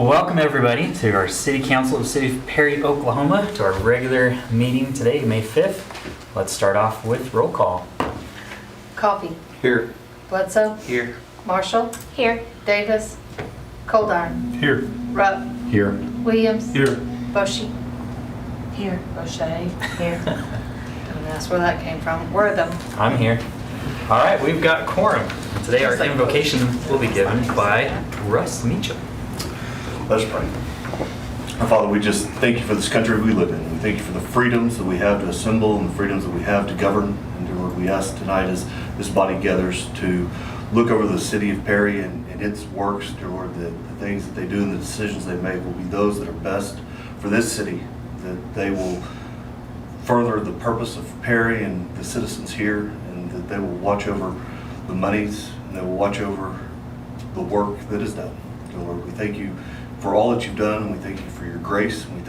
Welcome everybody to our City Council of the City of Perry, Oklahoma, to our regular meeting today, May 5th. Let's start off with roll call. Coffee. Here. Bledsoe. Here. Marshall. Here. Davis. Coldiron. Here. Rupp. Here. Williams. Here. Bushy. Here. O'Shea. Here. Don't ask where that came from. Wortham. I'm here. All right, we've got quorum. Today our invocation will be given by Russ Meacham. Let us pray. Our Father, we just thank you for this country we live in. We thank you for the freedoms that we have to assemble and the freedoms that we have to govern. And dear Lord, we ask tonight as this body gathers to look over the city of Perry and its works, dear Lord, the things that they do and the decisions they make will be those that are best for this city, that they will further the purpose of Perry and the citizens here, and that they will watch over the monies and they will watch over the work that is done. Dear Lord, we thank you for all that you've done, and we thank you for your grace, and we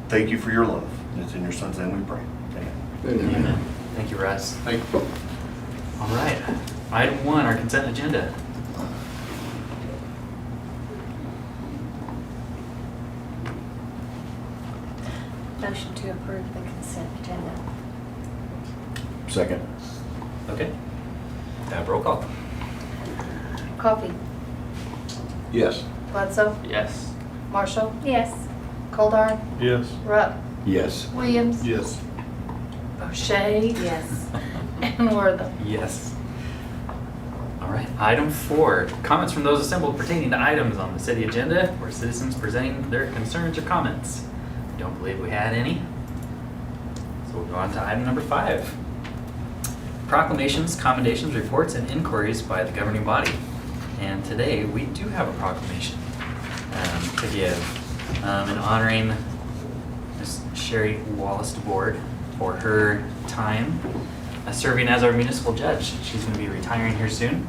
thank you for your love. And it's in your Son's name we pray. Amen. Amen. Thank you, Russ. Thank you. All right, item 1, our consent agenda. Motion to approve the consent agenda. Second. Okay. Have roll call. Coffee. Yes. Bledsoe. Yes. Marshall. Yes. Coldiron. Yes. Rupp. Yes. Williams. Yes. O'Shea. Yes. And Wortham. Yes. All right, item 4, comments from those assembled pertaining to items on the city agenda or citizens presenting their concerns or comments. Don't believe we had any. So we'll go on to item number 5. Proclamations, commendations, reports, and inquiries by the governing body. And today we do have a proclamation to give in honoring Ms. Sherry Wallace DeBoard for her time serving as our municipal judge. She's going to be retiring here soon.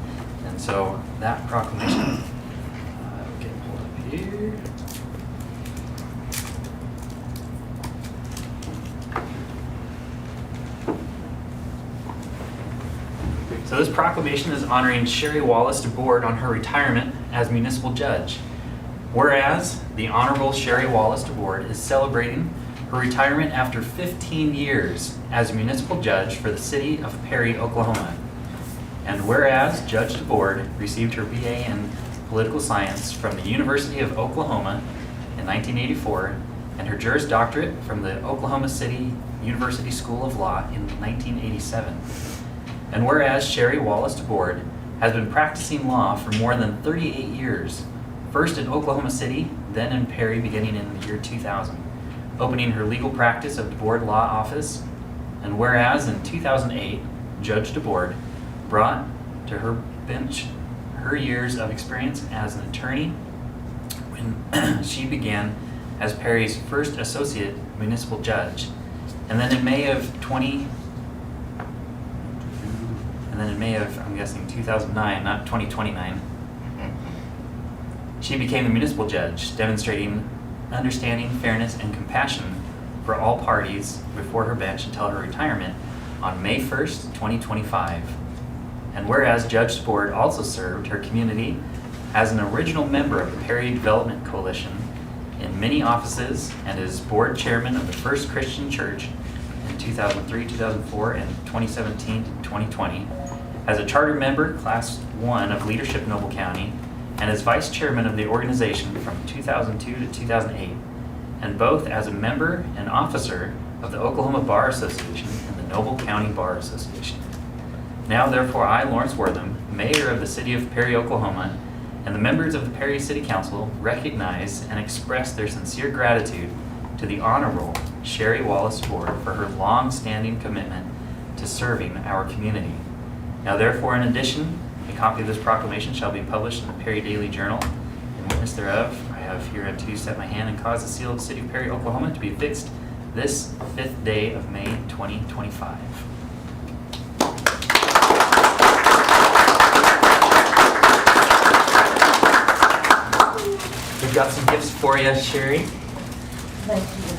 And so that proclamation, will get pulled up here. So this proclamation is honoring Sherry Wallace DeBoard on her retirement as municipal judge. Whereas the Honorable Sherry Wallace DeBoard is celebrating her retirement after 15 years as municipal judge for the city of Perry, Oklahoma. And whereas Judge DeBoard received her BA in political science from the University of Oklahoma in 1984 and her Juris Doctorate from the Oklahoma City University School of Law in 1987. And whereas Sherry Wallace DeBoard has been practicing law for more than 38 years, first in Oklahoma City, then in Perry beginning in the year 2000, opening her legal practice of DeBoard Law Office. And whereas in 2008, Judge DeBoard brought to her bench her years of experience as an attorney when she began as Perry's first associate municipal judge. And then in May of I'm guessing 2009, not 2029, she became the municipal judge, demonstrating understanding, fairness, and compassion for all parties before her bench until her retirement on May 1st, 2025. And whereas Judge DeBoard also served her community as an original member of the Perry Development Coalition in many offices and is board chairman of the First Christian Church in 2003, 2004, and 2017 to 2020, as a charter member, Class 1 of Leadership Noble County, and as vice chairman of the organization from 2002 to 2008, and both as a member and officer of the Oklahoma Bar Association and the Noble County Bar Association. Now, therefore, I, Lawrence Wortham, Mayor of the City of Perry, Oklahoma, and the members of the Perry City Council recognize and express their sincere gratitude to the Honorable Sherry Wallace DeBoard for her long-standing commitment to serving our community. Now, therefore, in addition, a copy of this proclamation shall be published in the Perry Daily Journal. In witness thereof, I have hereunto set my hand and caused the seal of the City of Perry, Oklahoma to be affixed this 5th day of May 2025. We've got some gifts for you, Sherry. Thank you.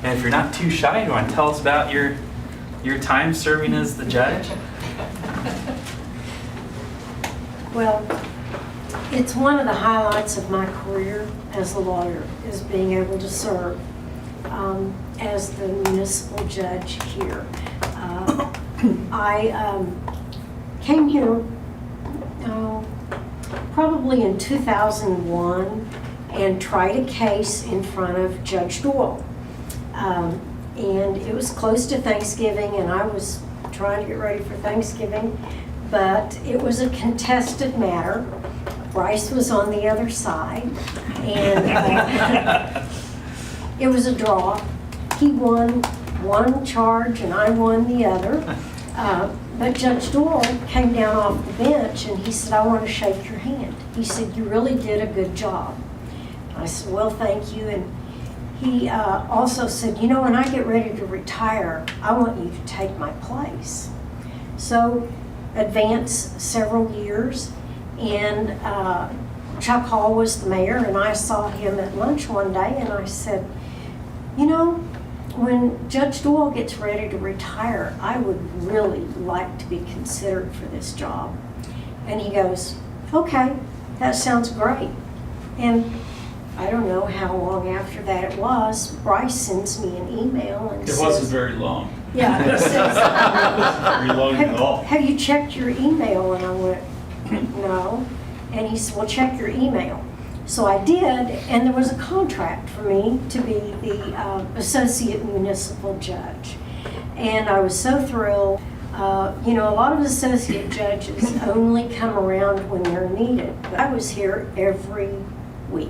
And if you're not too shy, you want to tell us about your Your time serving as the judge? Well, it's one of the highlights of my career as a lawyer, is being able to serve as the municipal judge here. I came here probably in 2001 and tried a case in front of Judge Doyle. And it was close to Thanksgiving, and I was trying to get ready for Thanksgiving, but it was a contested matter. Bryce was on the other side, and it was a draw. He won one charge and I won the other. But Judge Doyle came down off the bench and he said, "I want to shake your hand." He said, "You really did a good job." I said, "Well, thank you." And he also said, "You know, when I get ready to retire, I want you to take my place." So advance several years, and Chuck Hall was the mayor, and I saw him at lunch one day, and I said, "You know, when Judge Doyle gets ready to retire, I would really like to be considered for this job." And he goes, "Okay, that sounds great." And I don't know how long after that it was, Bryce sends me an email and It says... wasn't very long. Yeah, he says, Very long at all. have you checked your email? And I went, "No." And he said, "Well, check your email." So I did, and there was a contract for me to be the associate municipal judge. And I was so thrilled. You know, a lot of associate judges only come around when they're needed. But I was here every week.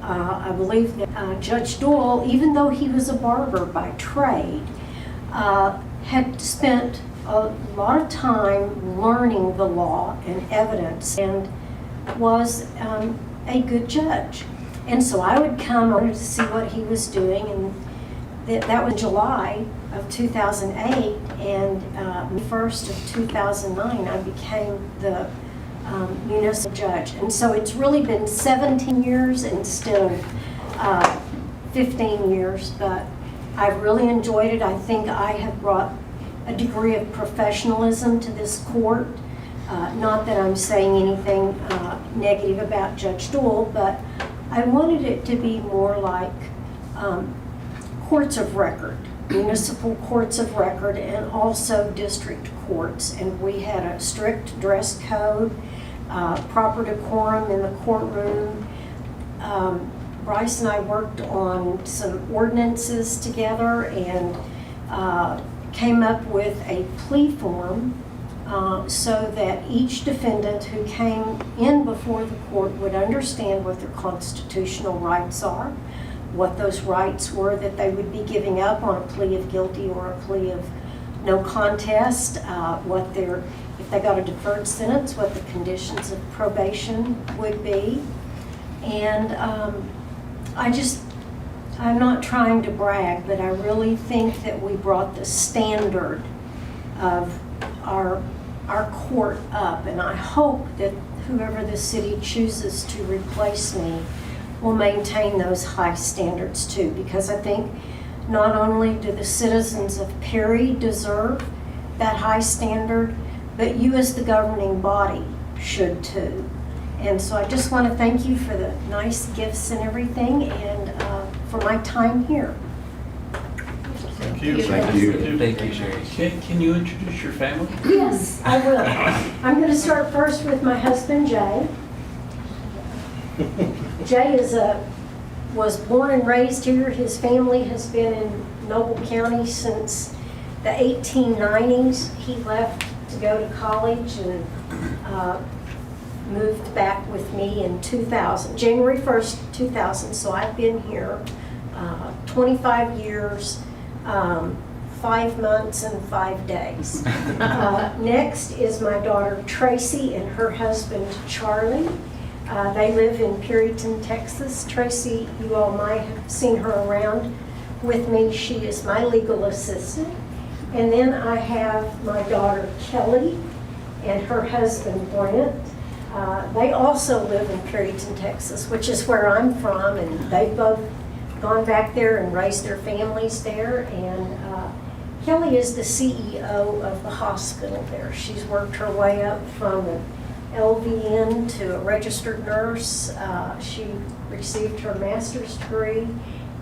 I believe that Judge Doyle, even though he was a barber by trade, had spent a lot of time learning the law and evidence, and was a good judge. And so I would come over to see what he was doing, and that was July of 2008, and 1st of 2009 I became the municipal judge. And so it's really been 17 years instead of 15 years, but I've really enjoyed it. I think I have brought a degree of professionalism to this court. Not that I'm saying anything negative about Judge Doyle, but I wanted it to be more like courts of record, municipal courts of record, and also district courts. And we had a strict dress code, proper decorum in the courtroom. Bryce and I worked on some ordinances together and came up with a plea form so that each defendant who came in before the court would understand what their constitutional rights are, what those rights were that they would be giving up on a plea of guilty or a plea of no contest, if they got a deferred sentence, what the conditions of probation would be. And I'm not trying to brag, but I really think that we brought the standard of our court up, and I hope that whoever the city chooses to replace me will maintain those high standards too, because I think not only do the citizens of Perry deserve that high standard, but you as the governing body should too. And so I just want to thank you for the nice gifts and everything, and for my time here. Thank you. Thank you. Thank you, Sherry. Can you introduce your family? Yes, I will. I'm going to start first with my husband, Jay. Jay was born and raised here. His family has been in Noble County since the 1890s. He left to go to college and moved back with me in 2000, January 1st, 2000. So I've been here 25 years, 5 months and 5 days. Next is my daughter Tracy and her husband Charlie. They live in Perryton, Texas. Tracy, you all might have seen her around with me. She is my legal assistant. And then I have my daughter Kelly and her husband Brent. They also live in Perryton, Texas, which is where I'm from, and they've both gone back there and raised their families there. And Kelly is the CEO of the hospital there. She's worked her way up from an LVN to a registered nurse. She received her master's degree,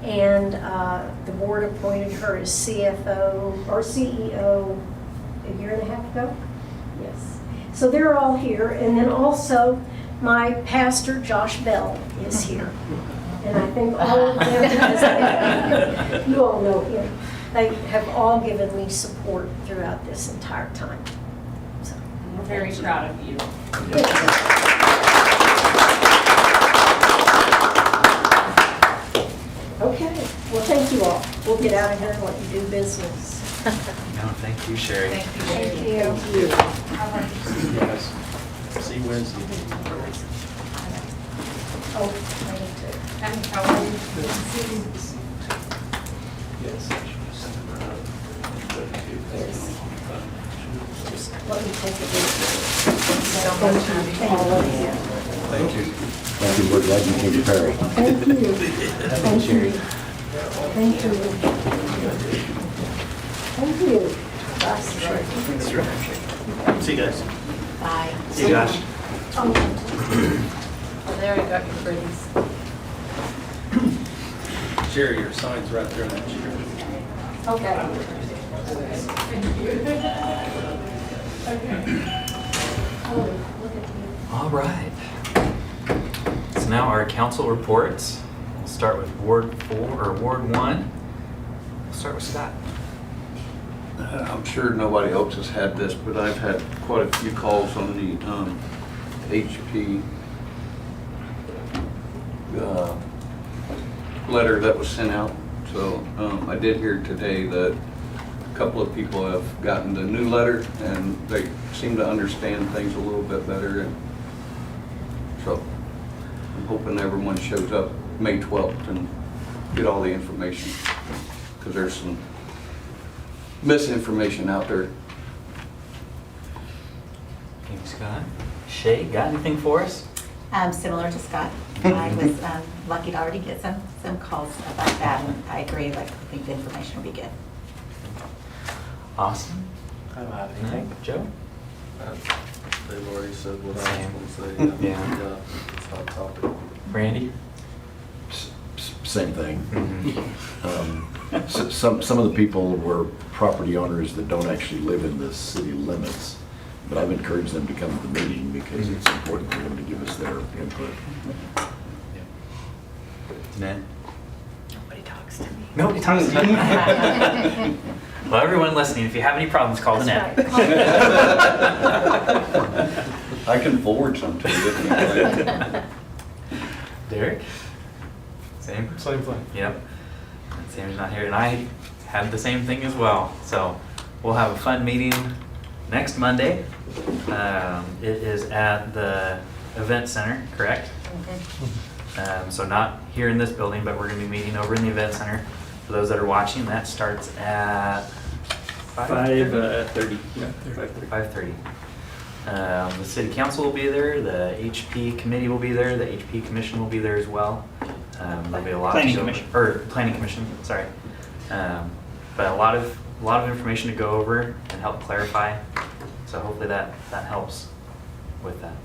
and the board appointed her as CFO or CEO a year and a half ago. Yes. So they're all here, and then also my pastor, Josh Bell, is here. And I think all of them, you all know him, they have all given me support throughout this entire time. So, We're very proud of you. okay, well, thank you all. We'll get out of here and let you do business. No, thank you, Sherry. Thank you. Thank you. See Wednesday. Oh, I need Yes. to, just let me take it easy. Thank you. Thank you, we're glad you came to Perry. Thank you. Thank you. Thank you. Thank you. Bye. See you guys. Bye. See you, Josh. Oh. Oh, there you got your pretties. Jerry, your sign's right there in that chair. Okay. Oh, look at you. All right. So now our council reports. We'll start with Ward 4 or Ward 1. We'll start with Scott. I'm sure nobody else has had this, but I've had quite a few calls on the HP letter that was sent out. So I did hear today that a couple of people have gotten the new letter and they seem to understand things a little bit better. And so I'm hoping everyone shows up May 12th and get all the information, because there's some misinformation out there. Thank you, Scott. Shay, got anything for us? Similar to Scott, I was lucky to already get some calls about that, and I agree, like, I think the information will be good. Awesome. I don't have No? anything. Joe? They've already said what I Same. was going to say. Yeah. It's not topic. Randy? Same thing. Mm-hmm. Some of the people were property owners that don't actually live in the city limits, but I've encouraged them to come to the meeting because it's important for them to give us their input. Ned? Nobody talks to me. Nobody talks to you. Well, everyone listening, if you have any problems, call the net. That's right. I can forward some to you. Derek? Same? Same thing. Yep. And Sam's not here, and I had the same thing as well. So we'll have a fun meeting next Monday. It is at the event center, correct? So not here in this building, but we're going to be meeting over in the event center. For those that are watching, that starts at 5:30. Yeah, 5:30. 5:30. The city council will be there, the HP committee will be there, the HP commission will be there as well. There'll be a lot Planning to go- commission. Or planning commission, sorry. But a lot of information to go over and help clarify. So hopefully that helps with that.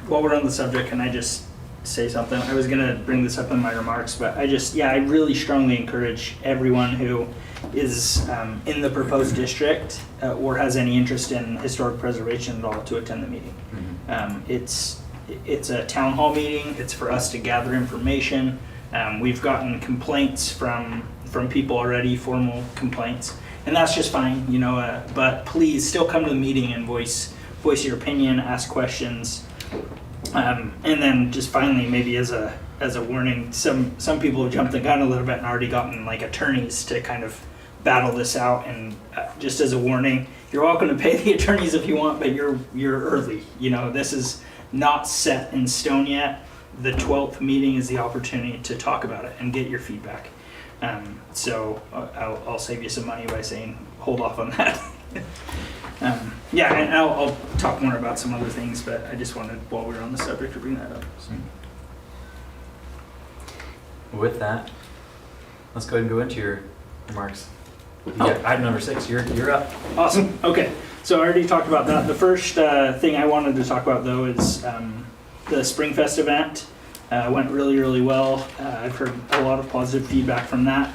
While we're on the subject, can I just say something? I was gonna bring this up in my remarks, but I really strongly encourage everyone who is in the proposed district or has any interest in historic preservation at all to attend the meeting. It's a town hall meeting. It's for us to gather information. We've gotten complaints from people already, formal complaints, and that's just fine, you know. But please still come to the meeting and voice your opinion, ask questions. And then just finally, maybe as a warning, some people have jumped the gun a little bit and already gotten like attorneys to kind of battle this out. And just as a warning, you're welcome to pay the attorneys if you want, but you're early. You know, this is not set in stone yet. The 12th meeting is the opportunity to talk about it and get your feedback. So I'll save you some money by saying hold off on that. Yeah, and I'll talk more about some other things, but I just wanted, while we were on the subject, to bring that up. So. With that, let's go ahead and go into your remarks. Yeah, item number 6, you're up. Awesome. Okay. So I already talked about that. The first thing I wanted to talk about though is the Springfest event. Went really, really well. I've heard a lot of positive feedback from that.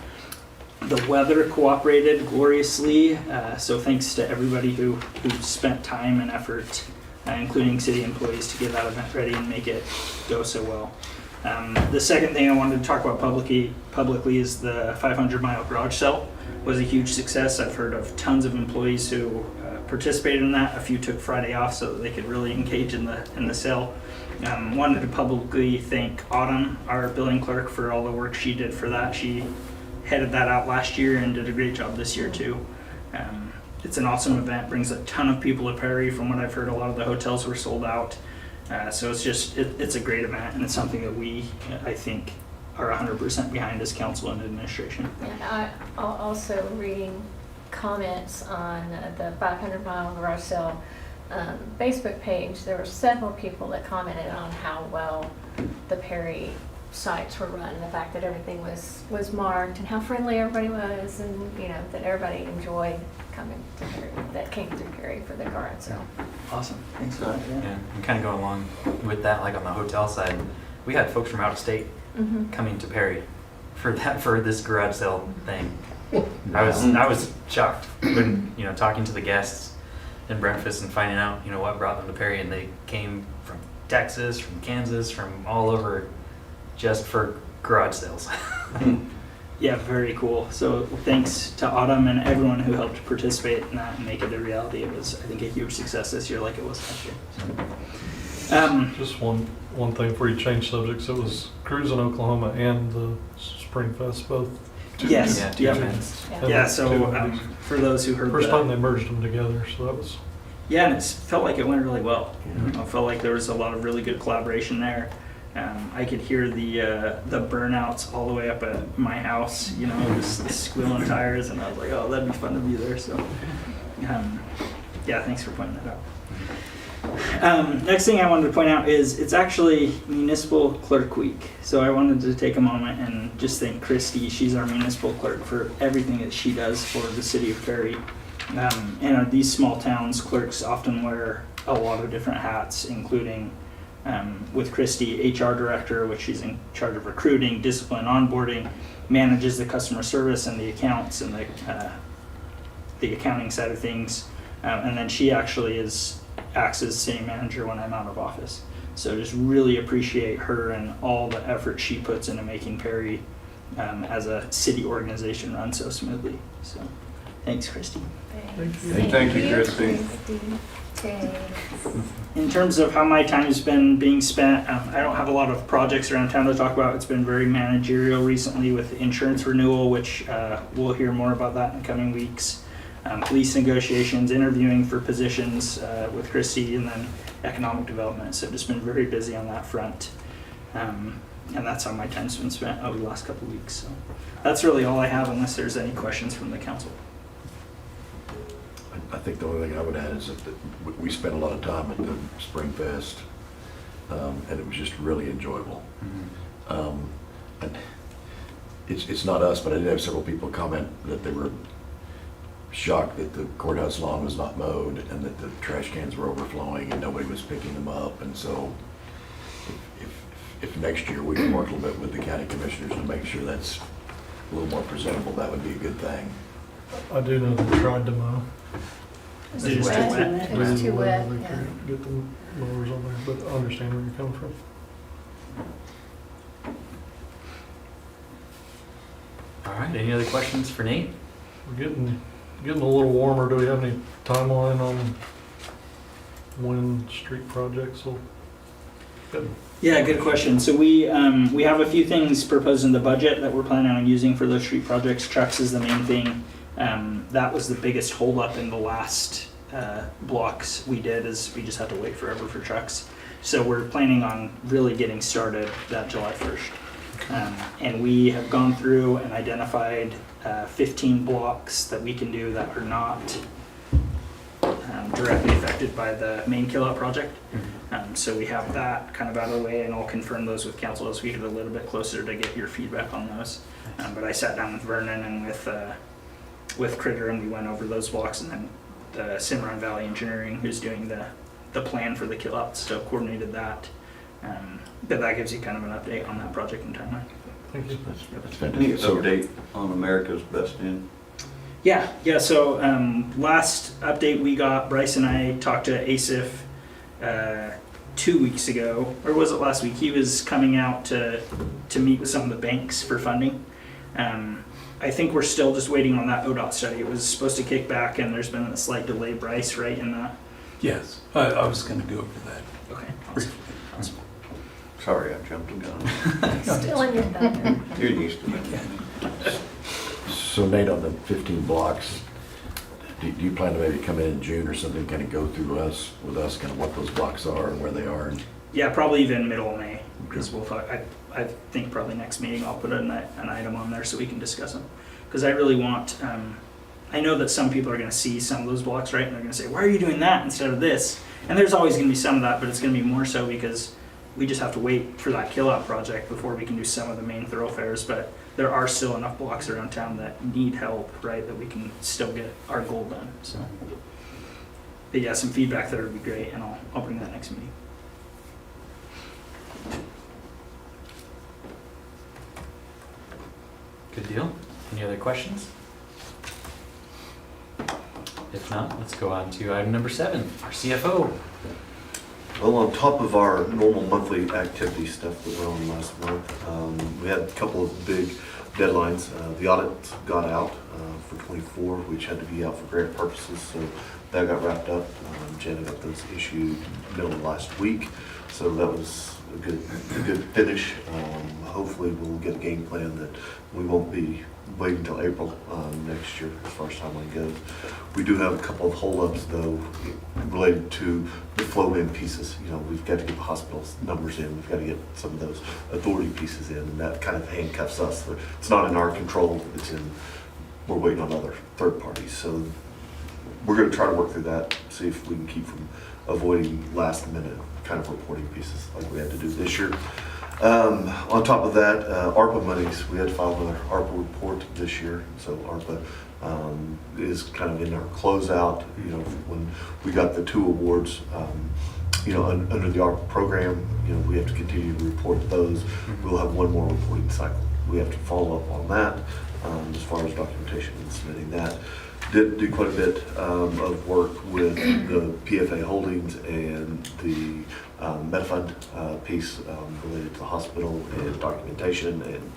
The weather cooperated gloriously. So thanks to everybody who spent time and effort, including city employees, to get that event ready and make it go so well. The second thing I wanted to talk about publicly is the 500-mile garage sale. Was a huge success. I've heard of tons of employees who participated in that. A few took Friday off so that they could really engage in the sale. Wanted to publicly thank Autumn, our billing clerk, for all the work she did for that. She headed that out last year and did a great job this year too. It's an awesome event, brings a ton of people to Perry. From what I've heard, a lot of the hotels were sold out. So it's a great event, and it's something that we, I think, are 100% behind as council and administration. And I also reading comments on the 500-mile garage sale Facebook page. There were several people that commented on how well the Perry sites were run, and the fact that everything was marked, and how friendly everybody was, and that everybody enjoyed coming to Perry, that came through Perry for the garage sale. Awesome. Thanks for that. Yeah, and kind of going along with that, like on the hotel side, we had folks from out of state coming to Perry for this garage sale thing. I was shocked when talking to the guests in breakfast and finding out what brought them to Perry, and they came from Texas, from Kansas, from all over just for garage sales. Yeah, very cool. So thanks to Autumn and everyone who helped participate in that and make it a reality. It was, I think, a huge success this year, like it was last year. So, Just one thing before you change subjects. It was Cruise in Oklahoma and the Springfest both. yes. Yeah, two Yeah. events. Yeah. So for those who heard First the- time they merged them together, so that was. Yeah, and it felt like it went really well. I felt like there was a lot of really good collaboration there. I could hear the burnouts all the way up at my house, just the squealing tires, and I was like, oh, that'd be fun to be there. So, yeah, thanks for pointing that out. Next thing I wanted to point out is it's actually Municipal Clerk Week. So I wanted to take a moment and just thank Christy. She's our municipal clerk for everything that she does for the city of Perry. In these small towns, clerks often wear a lot of different hats, including with Christy, HR director, which she's in charge of recruiting, discipline, onboarding, manages the customer service and the accounts and the accounting side of things. And then she actually acts as city manager when I'm out of office. So just really appreciate her and all the effort she puts into making Perry as a city organization run so smoothly. So thanks, Christy. Thank you, Christy. Thanks. In terms of how my time has been being spent, I don't have a lot of projects around town to talk about. It's been very managerial recently with insurance renewal, which we'll hear more about that in coming weeks. Police negotiations, interviewing for positions with Christy, and then economic development. So just been very busy on that front. And that's how my time's been spent over the last couple of weeks. So that's really all I have, unless there's any questions from the council. I think the only thing I would add is that we spent a lot of time at the Springfest, and it was just really enjoyable. And it's not us, but I did have several people comment that they were shocked that the courthouse lawn was not mowed and that the trash cans were overflowing and nobody was picking them up. And so if next year we can work a little bit with the county commissioners to make sure that's a little more presentable, that would be a good thing. I do know they tried to mow. Is it just too wet? It was too wet, They yeah. couldn't get the mowers on there, but I understand where you're coming from. All right, any other questions for Nate? We're getting a little warmer. Do we have any timeline on when street projects will? Good. Yeah, good question. So we have a few things proposed in the budget that we're planning on using for those street projects. Trucks is the main thing. That was the biggest holdup in the last blocks we did, is we just had to wait forever for trucks. So we're planning on really getting started that July 1st. And we have gone through and identified 15 blocks that we can do that are not directly affected by the main kill-out project. So we have that kind of out of the way, and I'll confirm those with council as we get a little bit closer to get your feedback on those. But I sat down with Vernon and with with Critter, and we went over those blocks, and then the Cimarron Valley Engineering, who's doing the plan for the kill out, so coordinated that. But that gives you kind of an update on that project and timeline. Thank you. That's Any fantastic. So, update on America's Best Inn? Yeah, so last update we got, Bryce and I talked to ASIF 2 weeks ago, or was it last week? He was coming out to meet with some of the banks for funding. I think we're still just waiting on that ODOT study. It was supposed to kick back, and there's been a slight delay, Bryce, right, in that? Yes, I was gonna go over that. Okay. Awesome. Sorry, I jumped the gun. Still in your thunder. You're used to it. so Nate, on the 15 blocks, do you plan to maybe come in June or something, kind of go through with us, kind of what those blocks are and where they are? And Yeah, probably even middle of May, because we'll talk, I think probably next meeting I'll put an item on there so we can discuss them. Because I really want, I know that some people are gonna see some of those blocks, right, and they're gonna say, why are you doing that instead of this? And there's always gonna be some of that, but it's gonna be more so because we just have to wait for that kill-out project before we can do some of the main thoroughfares, but there are still enough blocks around town that need help, right, that we can still get our goal done, so. But yeah, some feedback there would be great, and I'll bring that next meeting. Good deal. Any other questions? If not, let's go on to item number 7, our CFO. Well, on top of our normal monthly activity stuff that went on last month, we had a couple of big deadlines. The audit got out for 24, which had to be out for grant purposes, so that got wrapped up. Jenna got those issued middle of last week, so that was a good finish. Hopefully we'll get a game plan that we won't be waiting until April next year as far as timeline goes. We do have a couple of holdups though related to the flow in pieces. You know, we've got to get the hospital's numbers in, we've got to get some of those authority pieces in, and that kind of handcuffs us. It's not in our control, we're waiting on other third parties. So we're going to try to work through that, see if we can keep from avoiding last minute kind of reporting pieces like we had to do this year. On top of that, ARPA monies, we had to file another ARPA report this year. So ARPA is kind of in our closeout. You know, when we got the 2 awards, you know, under the ARPA program, you know, we have to continue to report those. We'll have one more reporting cycle. We have to follow up on that as far as documentation and submitting that. Did do quite a bit of work with the PFA Holdings and the MetaFund piece related to the hospital and documentation and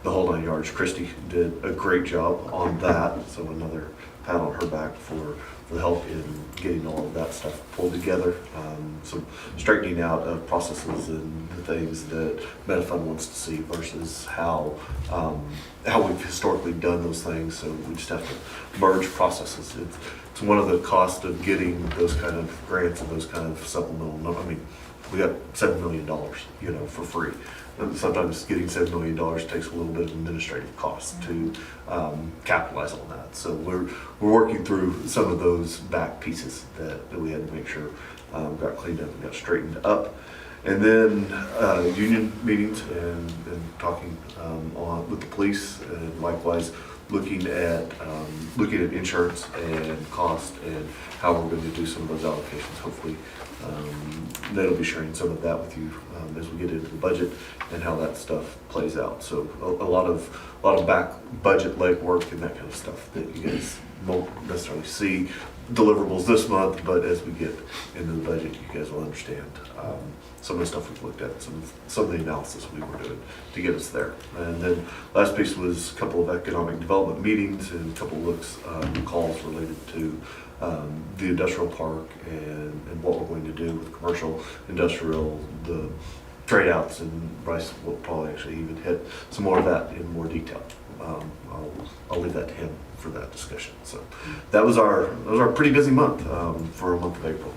the whole 9 yards. Christy did a great job on that, so another pat on her back for the help in getting all of that stuff pulled together. Some straightening out of processes and the things that MetaFund wants to see versus how we've historically done those things. So we just have to merge processes. It's one of the costs of getting those kind of grants and those kind of supplemental. I mean, we got $7 million, you know, for free. And sometimes getting $7 million takes a little bit of administrative costs to capitalize on that. So we're working through some of those back pieces that we had to make sure got cleaned up and got straightened up. And then union meetings and talking with the police, and likewise looking at insurance and cost and how we're going to do some of those allocations. Hopefully, Ned will be sharing some of that with you as we get into the budget and how that stuff plays out. So a lot of back budget legwork and that kind of stuff that you guys won't necessarily see deliverables this month, but as we get into the budget, you guys will understand some of the stuff we've looked at, some of the analysis we were doing to get us there. And then last piece was a couple of economic development meetings and a couple of looks, calls related to the industrial park and what we're going to do with commercial, industrial, the trade outs, and Bryce will probably actually even hit some more of that in more detail. I'll leave that to him for that discussion. So that was our pretty busy month for a month of April.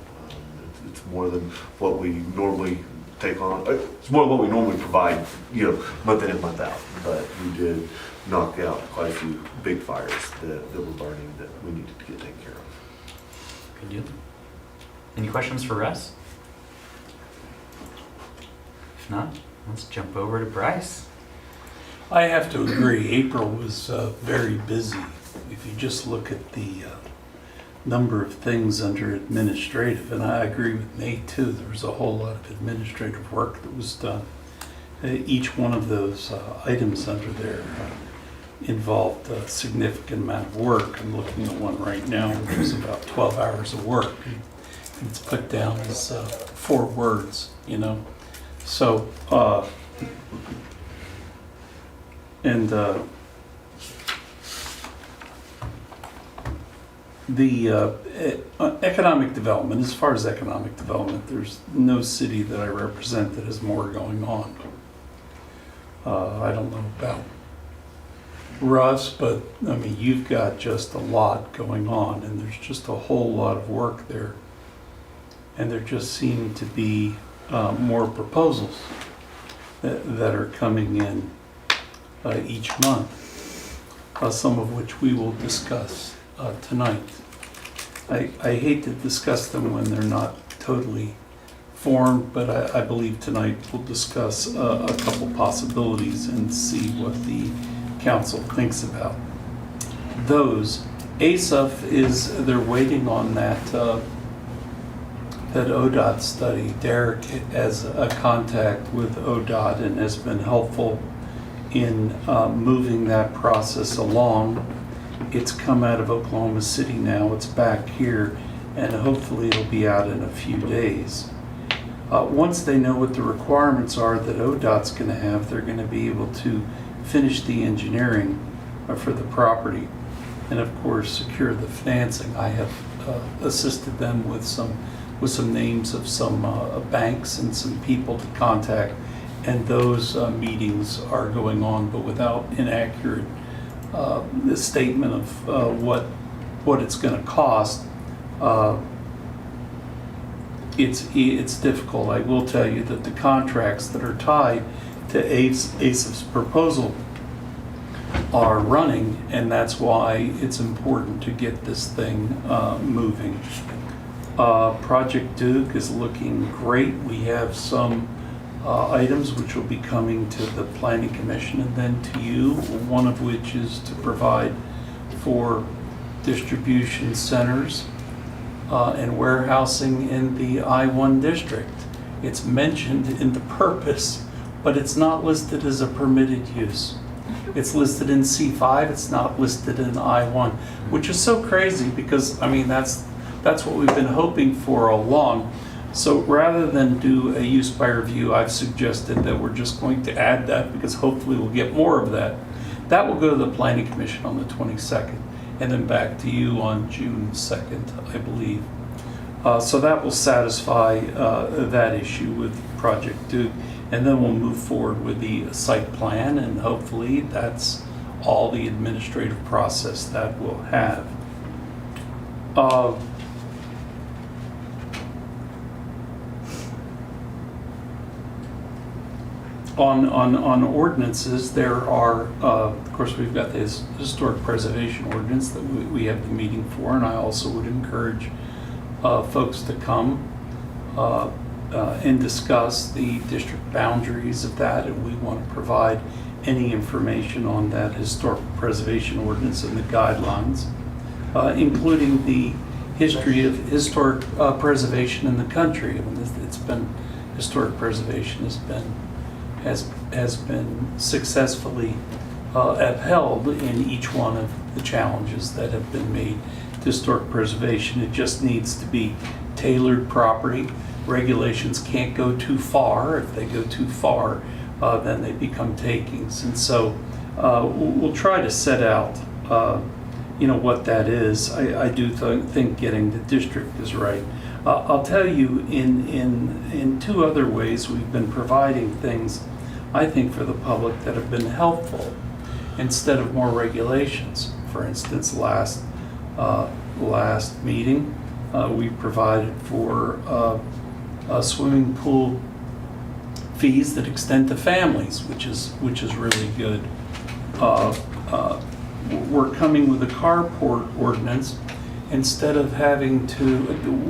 It's more than what we normally take on. It's more than what we normally provide, you know, month in and month out. But we did knock out quite a few big fires that were burning that we needed to get taken care of. Good deal. Any questions for Russ? If not, let's jump over to Bryce. I have to agree, April was very busy. if you just look at the number of things under administrative, and I agree with Nate too, there was a whole lot of administrative work that was done. Each one of those items under there involved a significant amount of work. I'm looking at one right now, it was about 12 hours of work. And it's put down as 4 words, you know? So, the economic development, as far as economic development, there's no city that I represent that has more going on. I don't know about Russ, but I mean, you've got just a lot going on, and there's just a whole lot of work there. And there just seem to be more proposals that are coming in each month, some of which we will discuss tonight. I hate to discuss them when they're not totally formed, but I believe tonight we'll discuss a couple possibilities and see what the council thinks about those. ASUF they're waiting on that ODOT study. Derek has a contact with ODOT and has been helpful in moving that process along. It's come out of Oklahoma City now, it's back here, and hopefully it'll be out in a few days. Once they know what the requirements are that ODOT's going to have, they're going to be able to finish the engineering for the property and of course secure the financing. I have assisted them with some names of some banks and some people to contact, and those meetings are going on, but without inaccurate the statement of what it's going to cost. It's difficult. I will tell you that the contracts that are tied to ASUF's proposal are running, and that's why it's important to get this thing moving. Project Duke is looking great. We have some items which will be coming to the Planning Commission and then to you, one of which is to provide for distribution centers and warehousing in the I-1 district. It's mentioned in the purpose, but it's not listed as a permitted use. It's listed in C5, it's not listed in I-1, which is so crazy because, I mean, that's what we've been hoping for all along. So rather than do a use by review, I've suggested that we're just going to add that because hopefully we'll get more of that. That will go to the Planning Commission on the 22nd and then back to you on June 2nd, I believe. So that will satisfy that issue with Project Duke, and then we'll move forward with the site plan, and hopefully that's all the administrative process that we'll have. On ordinances, there are, of course, we've got this historic preservation ordinance that we have the meeting for, and I also would encourage folks to come and discuss the district boundaries of that, and we want to provide any information on that historic preservation ordinance and the guidelines, including the history of historic preservation in the country. I mean, it's been, historic preservation has been successfully upheld in each one of the challenges that have been made to historic preservation. It just needs to be tailored properly. Regulations can't go too far. If they go too far, then they become takings. And so we'll try to set out what that is. I do think getting the district is right. I'll tell you in 2 other ways we've been providing things, I think, for the public that have been helpful instead of more regulations. For instance, last meeting, we provided for swimming pool fees that extend to families, which is really good. We're coming with a carport ordinance. Instead of having to,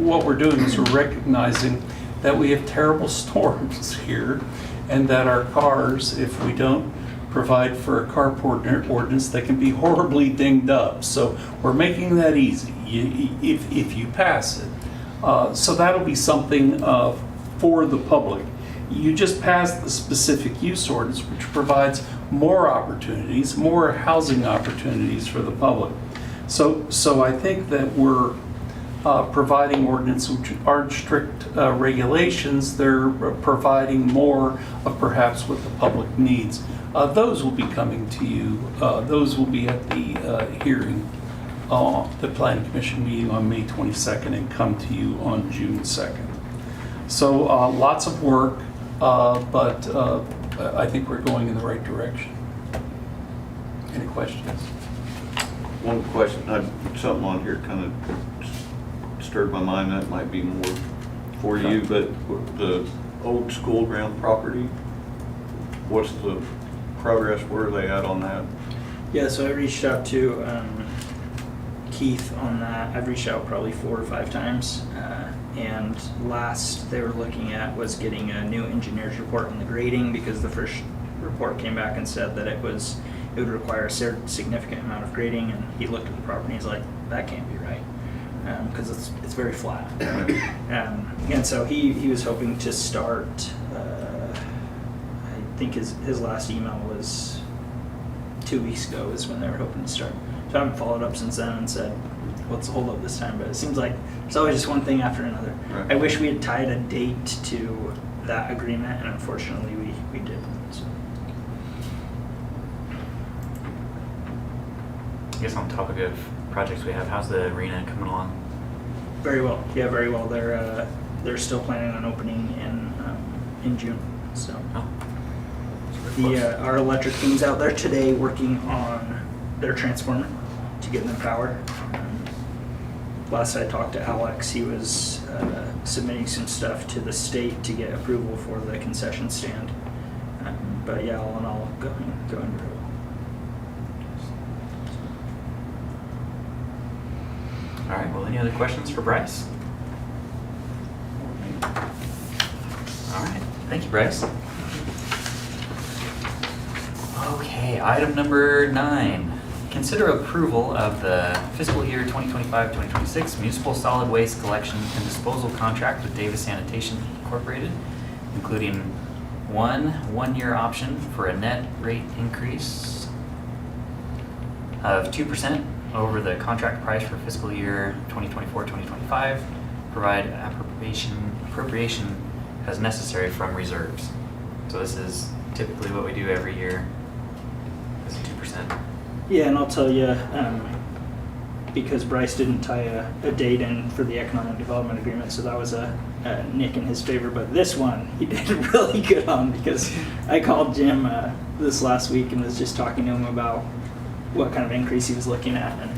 what we're doing is we're recognizing that we have terrible storms here, and that our cars, if we don't provide for a carport ordinance that can be horribly dinged up. So we're making that easy if you pass it. So that'll be something for the public. You just passed the specific use ordinance, which provides more opportunities, more housing opportunities for the public. So I think that we're providing ordinance which aren't strict regulations. They're providing more of perhaps what the public needs. Those will be coming to you. Those will be at the hearing, the Planning Commission meeting on May 22nd, and come to you on June 2nd. So lots of work, but I think we're going in the right direction. Any questions? One question, something on here kind of stirred my mind, that might be more for you, but the old school ground property, what's the progress, where are they at on that? Yeah, so I reached out to Keith on that. I've reached out probably 4 or 5 times. And last they were looking at was getting a new engineer's report on the grading, because the first report came back and said that it would require a significant amount of grading, and he looked at the property and he's like, that can't be right, because it's very flat. And so he was hoping to start, I think his last email was 2 weeks ago is when they were hoping to start. So I haven't followed up since then and said, what's the holdup this time? But it seems like it's always just one thing after another. Right. I wish we had tied a date to that agreement, and unfortunately we didn't. So. I guess on topic of projects we have, how's the arena coming along? Very well. Yeah, very well. They're still planning on opening in June. So Oh. So we're close. our electric team's out there today working on their transformer to get them power. Last I talked to Alex, he was submitting some stuff to the state to get approval for the concession stand. But yeah, all in all, going really well. All right, well, any other questions for Bryce? All right, thank you, Bryce. Okay, item number 9. Consider approval of the fiscal year 2025-2026 municipal solid waste collection and disposal contract with Davis Sanitation Incorporated, including one-year option for a net rate increase of 2% over the contract price for fiscal year 2024-2025, provide appropriation as necessary from reserves. So this is typically what we do every year, is 2%. Yeah, and I'll tell you, because Bryce didn't tie a date in for the economic development agreement, so that was a nick in his favor. But this one, he did really good on, because I called Jim this last week and was just talking to him about what kind of increase he was looking at, and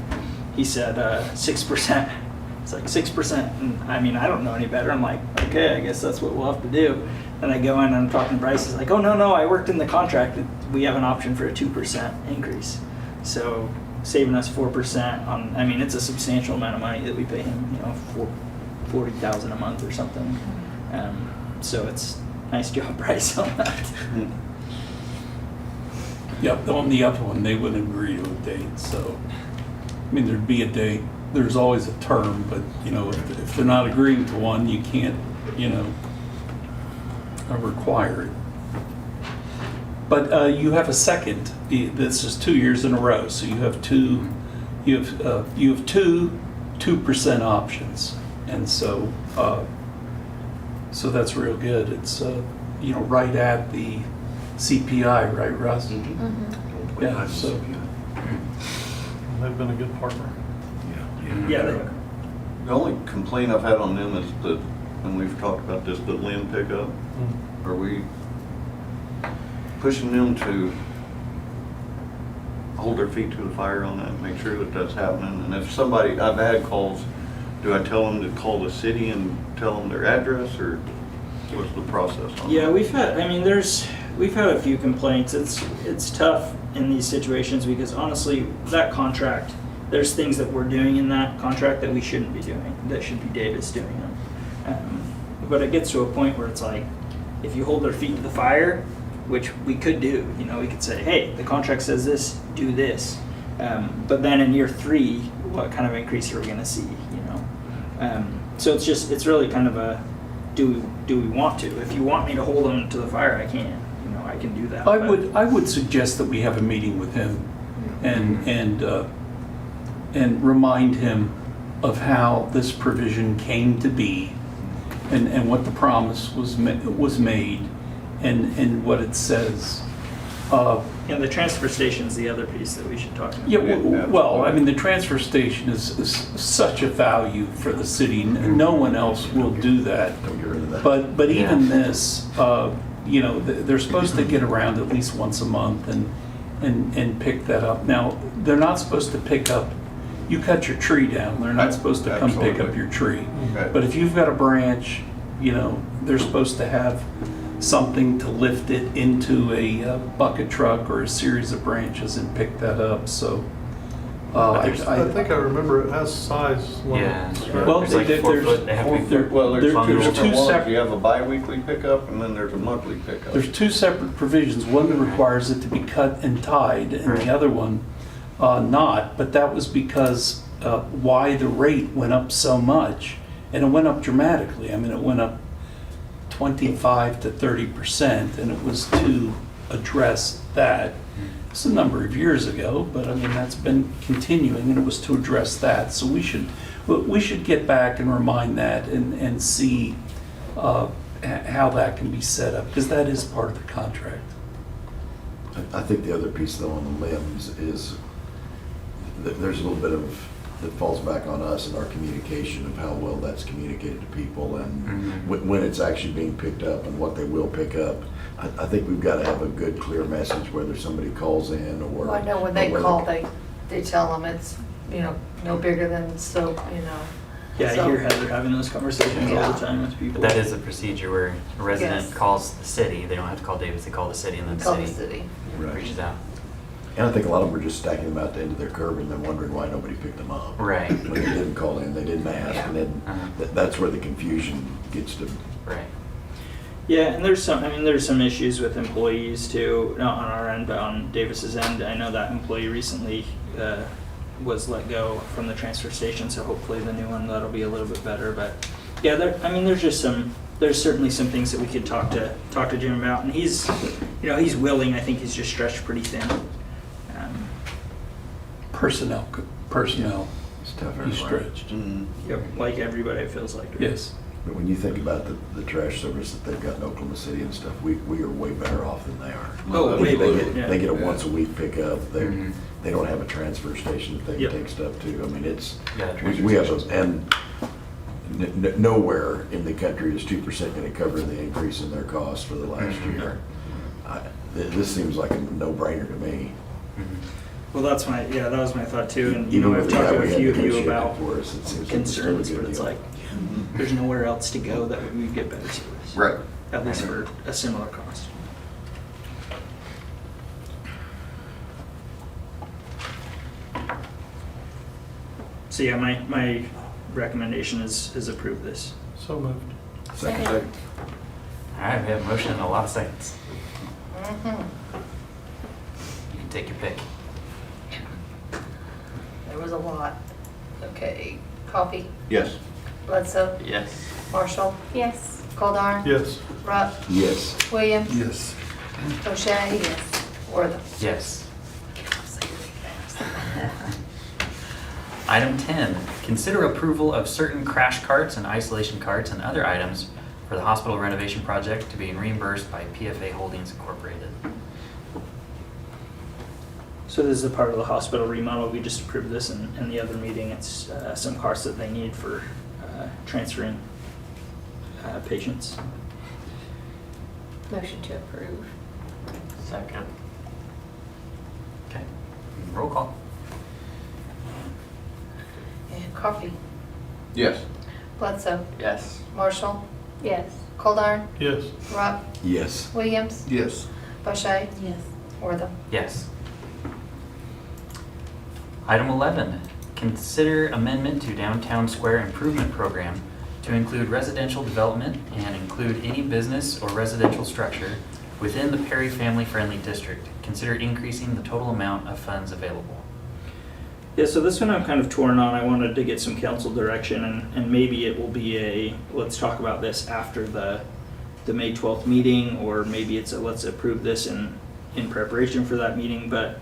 he said 6%. It's like 6%, and I mean, I don't know any better. I'm like, okay, I guess that's what we'll have to do. And I go in and I'm talking to Bryce. He's like, oh, no, I worked in the contract. We have an option for a 2% increase. So saving us 4% on, I mean, it's a substantial amount of money that we pay him, $40,000 a month or something. So it's nice job, Bryce, on that. Yep, on the other one, they wouldn't agree to a date, so, I mean, there'd be a date, there's always a term, but, if they're not agreeing to one, you can't, require it. But you have a second, this is 2 years in a row, so you have two 2% options, and so that's real good. It's, right at the CPI, right, Russ? Mm-hmm. Yeah, so, They've been a good partner. Yeah, they are. The only complaint I've had on them is that, and we've talked about this, the Lynn pickup. Mm. Are we pushing them to hold their feet to the fire on that, make sure that that's happening? And if somebody, I've had calls, do I tell them to call the city and tell them their address, or what's the process on that? Yeah, we've had a few complaints. It's tough in these situations because honestly, that contract, there's things that we're doing in that contract that we shouldn't be doing, that should be Davis doing them. But it gets to a point where it's like, if you hold their feet to the fire, which we could do. You know, we could say, hey, the contract says this, do this. But then in year 3, what kind of increase are we going to see? You know, so it's really kind of a do we want to? If you want me to hold them to the fire, I can. You know, I can do that. I would suggest that we have a meeting with him and remind him of how this provision came to be and what the promise was made and what it says. And the transfer station's the other piece that we should talk about. Yeah, well, I mean, the transfer station is such a value for the city. No one else will do that. Don't get rid of that. But even this, you know, they're supposed to get around at least once a month and pick that up. Now, they're not supposed to pick up, you cut your tree down, they're not supposed to come pick up Absolutely. your tree. Okay. But if you've got a branch, you know, they're supposed to have something to lift it into a bucket truck or a series of branches and pick that up, so. I think I remember it has size Yeah. limits. right? Well, There's like 4 foot, they have to be there- Well, there's there- two there's different two ones. separate- You have a bi-weekly pickup and then there's a monthly pickup. There's two separate provisions. One that requires it to be cut and tied, and Right. the other one not. But that was because why the rate went up so much, and it went up dramatically. I mean, it went up 25 to 30%, and it was to address that. It's a number of years ago, but I mean, that's been continuing, and it was to address that. So we should get back and remind that and see how that can be set up, because that is part of the contract. I think the other piece though on the limbs is that there's a little bit of, that falls back on us and our communication of how well that's communicated to people and when it's actually being picked up and what they will pick up. I think we've got to have a good, clear message, whether somebody calls in or. Well, I know when they or whether- call, they tell them it's, you know, no bigger than soap, you know. Yeah, I So- hear Heather having those conversations all the time with people. But that is a procedure where a resident Yes. calls the city, they don't have to call Davis, they call the city and then Call the the city city. Right. reaches out. And I think a lot of them are just stacking them out the end of their curb and then wondering why nobody picked them up. Right. When they didn't call in, they didn't ask, and then Uh-huh. that's where the confusion gets to. Right. Yeah, and there's some issues with employees too, not on our end, but on Davis's end. I know that employee recently was let go from the transfer station, so hopefully the new one, that'll be a little bit better. But yeah, there's certainly some things that we could talk to Jim about, and he's willing. I think he's just stretched pretty thin. Personnel, It's tough he's everywhere. stretched. Yep, like everybody, it feels like. Yes. But when you think about the trash service that they've got in Oklahoma City and stuff, we are way better off than they are. Oh, way They better, get- yeah. They get a once a week pickup, Mhm. they don't have a transfer station that they Yep. can take stuff to. I mean, it's, Yeah, we have those, and nowhere in the country is 2% gonna cover the increase in their costs for the last Mhm. year. This seems like a no-brainer to me. Well, that was my thought too. And you Even know, I've with talked the to guy a we few had of you negotiating about for us, it seems like it's concerns, still a but good it's deal. like there's nowhere else to go that we would get better service. Right. At least for a similar cost. So yeah, my recommendation is approve this. So moved. Second. All right, we have a motion in a lot of seconds. Mhm. You can take your pick. There was a lot. Okay, Coffee, Yes. Bledsoe, Yes. Marshall, Yes. Goldar, Yes. Rupp, Yes. Williams, Yes. O'Shea, Wortham. Yes. Item 10, consider approval of certain crash carts and isolation carts and other items for the hospital renovation project to be reimbursed by PFA Holdings Incorporated. So this is a part of the hospital remodel. We just approved this in the other meeting. It's some carts that they need for transferring patients. Motion to approve. Second. Okay, roll call. And Coffee, Yes. Bledsoe, Yes. Marshall, Yes. Goldar, Yes. Rupp, Yes. Williams, Yes. O'Shea, Yes. Wortham. Yes. Item 11, consider amendment to Downtown Square Improvement Program to include residential development and include any business or residential structure within the Perry Family Friendly District. Consider increasing the total amount of funds available. Yeah, so this one I'm kind of torn on. I wanted to get some council direction, and maybe it will be a, let's talk about this after the May 12th meeting, or maybe it's a let's approve this in preparation for that meeting. But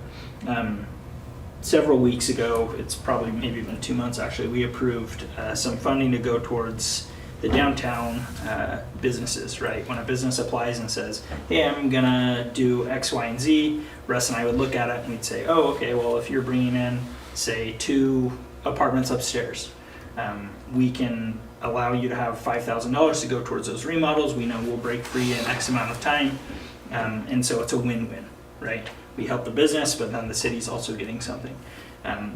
several weeks ago, it's probably maybe been 2 months actually, we approved some funding to go towards the downtown businesses, right? When a business applies and says, hey, I'm gonna do X, Y, and Z, Russ and I would look at it and we'd say, oh, okay, well, if you're bringing in, say, 2 apartments upstairs, we can allow you to have $5,000 to go towards those remodels. We know we'll break free in X amount of time. And so it's a win-win, right? We help the business, but then the city's also getting something.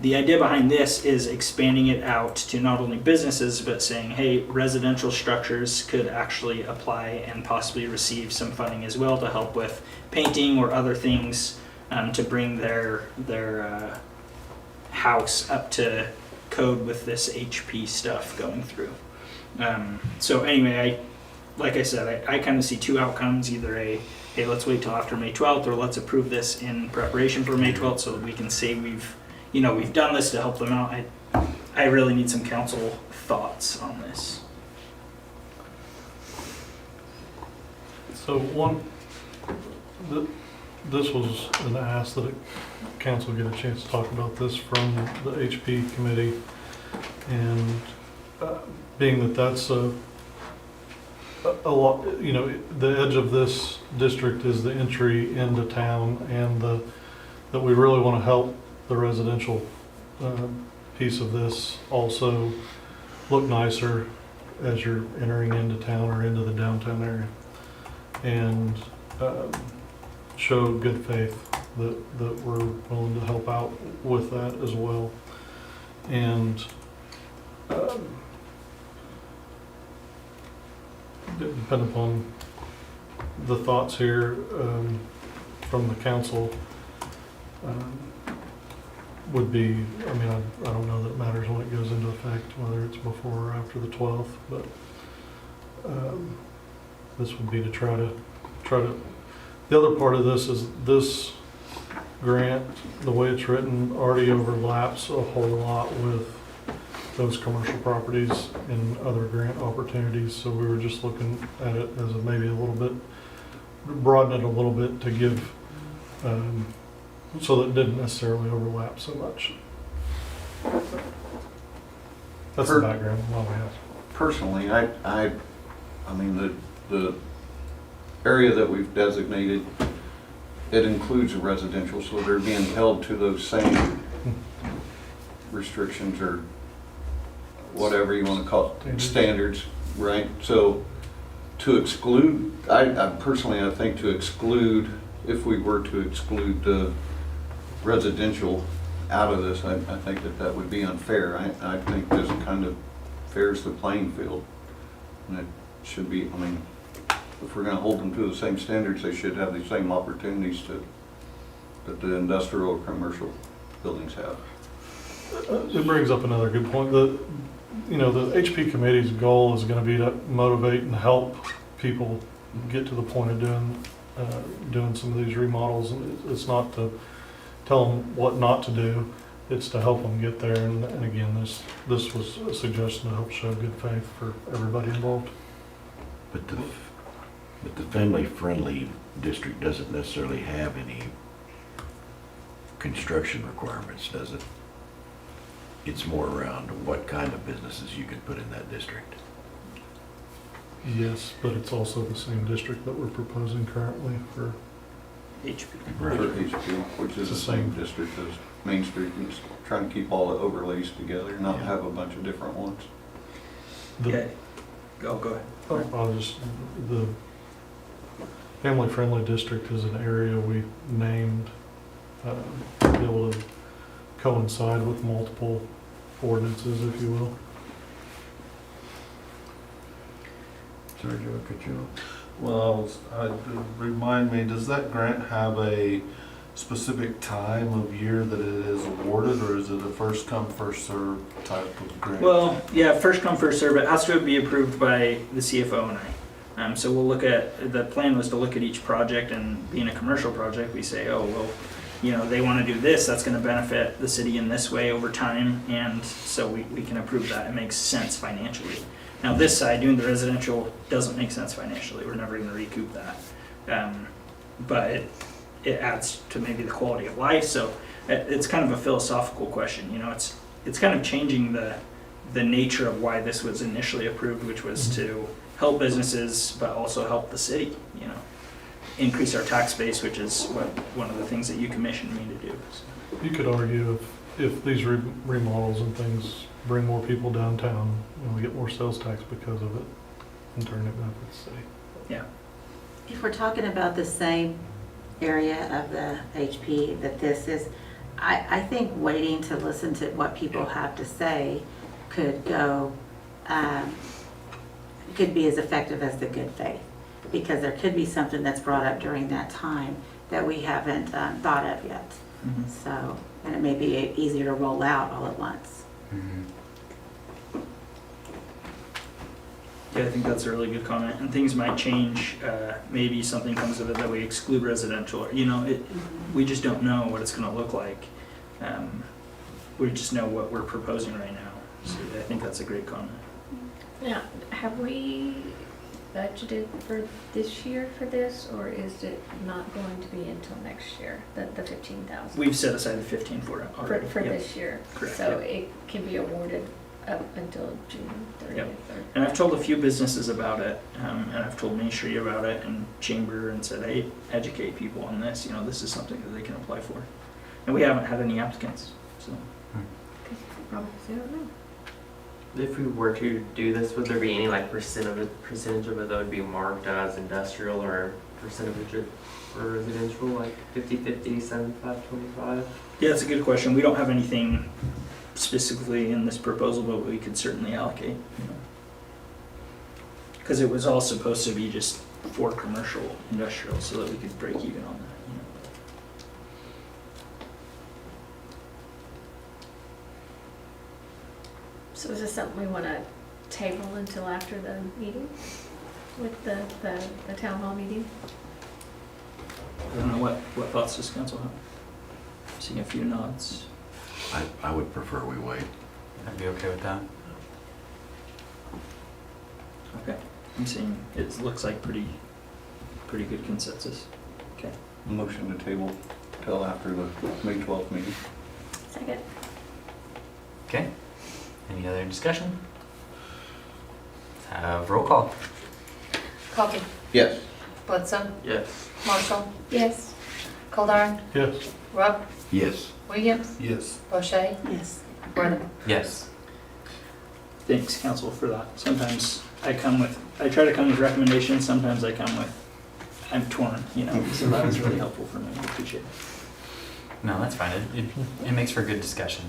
The idea behind this is expanding it out to not only businesses, but saying, hey, residential structures could actually apply and possibly receive some funding as well to help with painting or other things to bring their house up to code with this HP stuff going through. So anyway, like I said, I kind of see 2 outcomes, either a, hey, let's wait till after May 12th, or let's approve this in preparation for May 12th so that we can say we've done this to help them out. I really need some council thoughts on this. So this was an ask that council get a chance to talk about this from the HP committee, and being that that's a lot, the edge of this district is the entry into town, and that we really want to help the residential piece of this also look nicer as you're entering into town or into the downtown area, and show good faith that we're willing to help out with that as well. And depending upon the thoughts here from the council, would be, I don't know that it matters when it goes into effect, whether it's before or after the 12th, but this would be to try to, the other part of this is this grant, the way it's written, already overlaps a whole lot with those commercial properties and other grant opportunities, so we were just looking at it as maybe a little bit, broaden it a little bit to give, so that it didn't necessarily overlap so much. That's the background while we have. Personally, the area that we've designated, it includes a residential, so they're being held to those same restrictions or whatever you want to call it, standards, right? So to exclude, I personally, I think to exclude, if we were to exclude the residential out of this, I think that would be unfair. I think this kind of fair's the playing field. And it should be, if we're gonna hold them to the same standards, they should have the same opportunities that the industrial or commercial buildings have. It brings up another good point. The HP committee's goal is going to be to motivate and help people get to the point of doing some of these remodels. And it's not to tell them what not to do; it's to help them get there. And again, this was a suggestion to help show good faith for everybody involved. But the family-friendly district doesn't necessarily have any construction requirements, does it? It's more around what kind of businesses you can put in that district. Yes, but it's also the same district that we're proposing currently for HP. For HP, which is the same district as Main Street, and just trying to keep all the overlays together, not have a bunch of different ones. Okay. Go ahead. The family-friendly district is an area we named to be able to coincide with multiple ordinances, if you will. Sorry, Joe, I cut you off. Well, remind me, does that grant have a specific time of year that it is awarded, or is it a first come, first served type of grant? Well, yeah, first come, first serve. It has to be approved by the CFO and So we'll look at, the plan was to look at each project, and being a commercial project, we say, oh, well, you know, they want to do this, that's going to benefit the city in this way over time, and so we can approve that. It makes sense financially. Now, this side, doing the residential, doesn't make sense financially. We're never going to recoup that. But it adds to maybe the quality of life, so it's kind of a philosophical question. You know, it's kind of changing the nature of why this was initially approved, which was to help businesses, but also help the city, you know, increase our tax base, which is one of the things that you commissioned me to do. So. You could argue if these remodels and things bring more people downtown, and we get more sales tax because of it, and turn it back to the city. Yeah. If we're talking about the same area of the HP that this is, I think waiting to listen to what people have to say could go, could be as effective as the good faith. Because there could be something that's brought up during that time that we haven't thought of yet. Mm-hmm. So, and it may be easier to roll out all at once. Yeah, I think that's a really good comment, and things might change. Maybe something comes of it that we exclude residential, or, you know, we just don't know what it's going to look like. We just know what we're proposing right now. So I think that's a great comment. Now, have we budgeted for this year for this, or is it not going to be until next year, the 15,000? We've set aside the 15 for it already. For Yep. this year? Correct, So yep. it can be awarded up until June 30th? Yep. or- And I've told a few businesses about it, and I've told Main Street about it, and Chamber, and said, hey, educate people on this. You know, this is something that they can apply for. And we haven't had any applicants, so. Because probably they don't know. If we were to do this, would there be any like percentage of it that would be marked as industrial or percentage of for residential, like 50-50, 75-25? Yeah, that's a good question. We don't have anything specifically in this proposal, but we could certainly allocate, you know. Because it was all supposed to be just for commercial, industrial, so that we could break even on that, you know. So is this something we want to table until after the meeting with the town hall meeting? I don't know what thoughts does council have? Seeing a few nods. I would prefer we wait. I'd be okay with that. Okay. I'm seeing, it looks like pretty good consensus. Okay. Motion to table till after the May 12th meeting. Second. Okay. Any other discussion? Let's have roll call. Coffee. Yes. Bledsoe. Yes. Marshall. Yes. Goldar. Yes. Rupp. Yes. Williams. Yes. O'Shea. Yes. Worthing. Yes. Thanks, council, for that. Sometimes I try to come with recommendations, sometimes I come with, I'm torn, you know, so that was really helpful for me. I appreciate it. No, that's fine. It makes for a good discussion.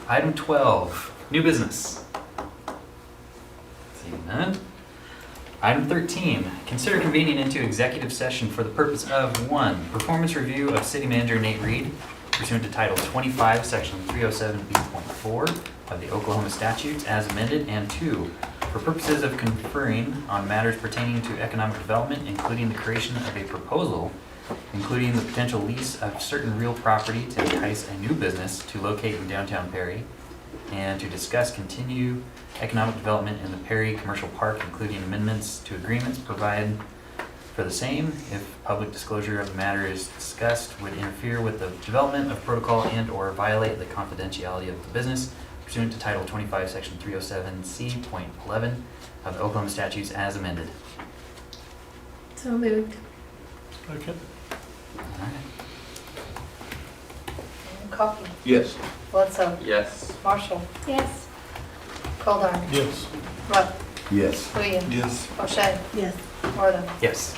Item 12, new business. Seeing none. Item 13, consider convening into executive session for the purpose of 1, performance review of City Manager Nate Reed pursuant to Title 25, Section 307B.4 of the Oklahoma statutes as amended, and 2, for purposes of conferring on matters pertaining to economic development, including the creation of a proposal, including the potential lease of certain real property to entice a new business to locate in downtown Perry, and to discuss continue economic development in the Perry Commercial Park, including amendments to agreements provided for the same if public disclosure of the matter is discussed would interfere with the development of protocol and or violate the confidentiality of the business pursuant to Title 25, Section 307C.11 of the Oklahoma statutes as amended. So moved. Okay. All right. Coffee. Yes. Bledsoe. Yes. Marshall. Yes. Goldar. Yes. Rupp. Yes. Williams. Yes. O'Shea. Yes. Worthing. Yes.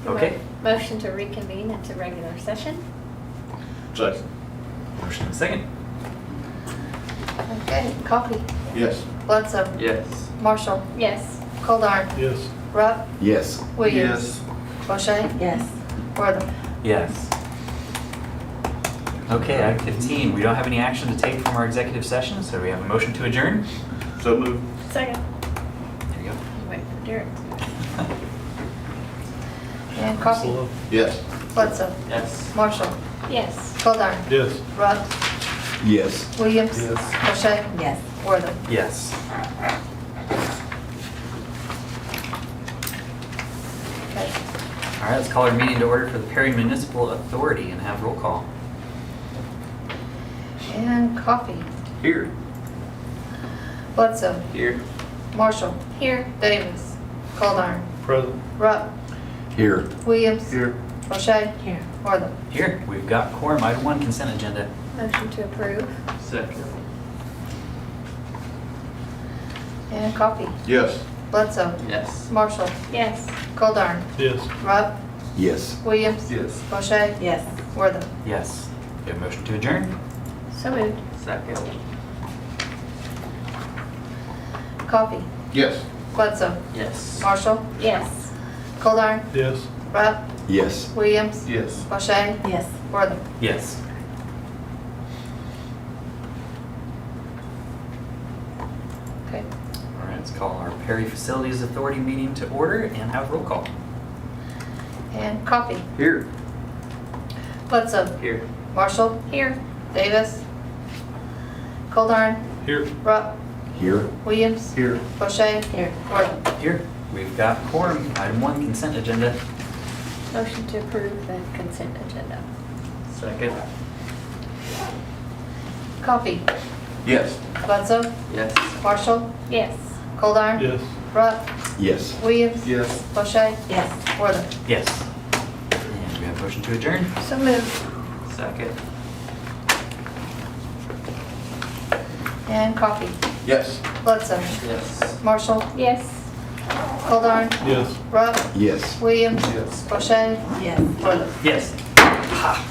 Okay. Motion to reconvene into regular session. Second. Motion and second. Okay, Coffee, Yes. Bledsoe, Yes. Marshall, Yes. Goldar, Yes. Rupp, Yes. Williams, O'Shea, Yes. Wortham. Yes. Okay, item 15, we don't have any action to take from our executive session, so we have a motion to adjourn. So moved. Second. There you go. Wait for Derek. And Coffee, Slow. Yes. Bledsoe, Yes. Marshall, Yes. Goldar, Yes. Rupp, Yes. Williams, Yes. O'Shea, Yes. Wortham. Yes. Okay. All right, let's call our meeting to order for the Perry Municipal Authority and have roll call. And Coffee, Here. Bledsoe, Here. Marshall, Here. Davis, Goldar, Present. Rupp, Here. Williams, Here. O'Shea, Here. Wortham. Here, we've got quorum, item 1, consent agenda. Motion to approve. Second. And Coffee, Yes. Bledsoe, Yes. Marshall, Yes. Goldar, Yes. Rupp, Yes. Williams, Yes. O'Shea, Yes. Wortham. Yes. We have a motion to adjourn. So moved. Second. Coffee, Yes. Bledsoe, Yes. Marshall, Yes. Goldar, Yes. Rupp, Yes. Williams, Yes. O'Shea, Yes. Wortham. Yes. Okay. All right, let's call our Perry Facilities Authority meeting to order and have roll call. And Coffee, Here. Bledsoe, Here. Marshall, Here. Davis, Goldar, Here. Rupp, Here. Williams, Here. O'Shea, Here. Wortham. Here. We've got quorum, item 1, consent agenda. Motion to approve the consent agenda. Second. Coffee, Yes. Bledsoe, Yes. Marshall, Yes. Goldar, Yes. Rupp, Yes. Williams, Yes. O'Shea, Yes. Wortham. Yes. And we have a motion to adjourn. So moved. Second. And Coffee, Yes. Bledsoe, Yes. Marshall, Yes. Goldar, Yes. Rupp, Yes. Williams, Yes. O'Shea, Yes. Wortham. Yes. Ha.